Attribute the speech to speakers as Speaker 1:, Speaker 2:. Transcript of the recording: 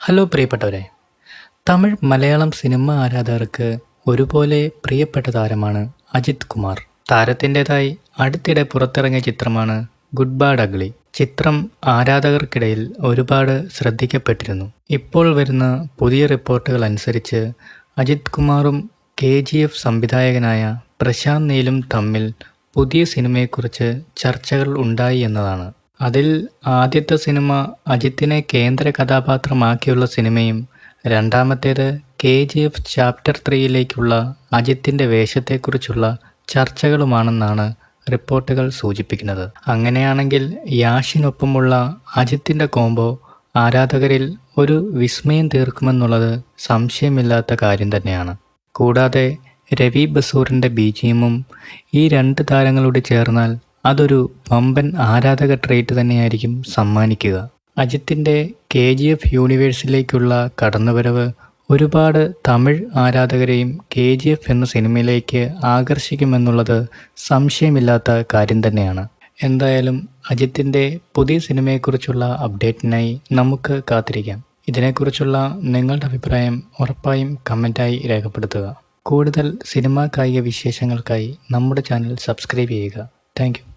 Speaker 1: Hello പ്രിയപ്പെട്ടവരെ, Tamil Malayalam cinema ആരാധകർക്ക് ഒരുപോലെ പ്രിയപ്പെട്ട താരമാണ് അജിത് കുമാർ. താരത്തിൻ്റെതായി അടുത്തിടെ പുറത്തിറങ്ങിയ ചിത്രമാണ് ഗുഡ് ബാഡ് അഗ്ലി. ചിത്രം ആരാധകർക്കിടയിൽ ഒരുപാട് ശ്രദ്ധിക്കപ്പെട്ടിരുന്നു. ഇപ്പോൾ വരുന്ന പുതിയ റിപ്പോർട്ടുകൾ അനുസരിച്ച് അജിത് കുമാറും KGF സംവിധായകനായ പ്രശാന്ത് നീലും തമ്മിൽ പുതിയ സിനിമയെക്കുറിച്ച് ചർച്ചകൾ ഉണ്ടായി എന്നതാണ്. അതിൽ ആദ്യത്തെ സിനിമ അജിത്തിനെ കേന്ദ്ര കഥാപാത്രമാക്കിയുള്ള സിനിമയും രണ്ടാമത്തേത് KGF ചാപ്റ്റർ 3യിലേക്കുള്ള അജിത്തിൻ്റെ വേഷത്തെക്കുറിച്ചുള്ള ചർച്ചകളുമാണെന്നാണ് റിപ്പോർട്ടുകൾ സൂചിപ്പിക്കുന്നത്. അങ്ങനെയാണെങ്കിൽ യാഷിനൊപ്പമുള്ള അജിത്തിൻ്റെ കോംബോ ആരാധകരിൽ ഒരു വിസ്മയം തീർക്കുമെന്നുള്ളത് സംശയമില്ലാത്ത കാര്യം തന്നെയാണ്. കൂടാതെ രവി ബസൂറിൻ്റെ BGMഉം ഈ രണ്ട് താരങ്ങളോട് ചേർന്നാൽ അതൊരു വമ്പൻ ആരാധക ട്രീറ്റ് തന്നെയായിരിക്കും സമ്മാനിക്കുക. അജിത്തിൻ്റെ KGF യൂണിവേഴ്സിലേക്കുള്ള കടന്നുവരവ് ഒരുപാട് തമിഴ് ആരാധകരെയും KGF എന്ന സിനിമയിലേക്ക് ആകർഷിക്കുമെന്നുള്ളത് സംശയമില്ലാത്ത കാര്യം തന്നെയാണ്. എന്തായാലും അജിത്തിൻ്റെ പുതിയ സിനിമയെക്കുറിച്ചുള്ള അപ്ഡേറ്റിനായി നമുക്ക് കാത്തിരിക്കാം. ഇതിനെക്കുറിച്ചുള്ള നിങ്ങളുടെ അഭിപ്രായം ഉറപ്പായും കമൻറ്റായി രേഖപ്പെടുത്തുക. കൂടുതൽ സിനിമാ കായിക വിശേഷങ്ങൾക്കായി നമ്മുടെ ചാനൽ സബ്സ്ക്രൈബ് ചെയ്യുക. Thank you.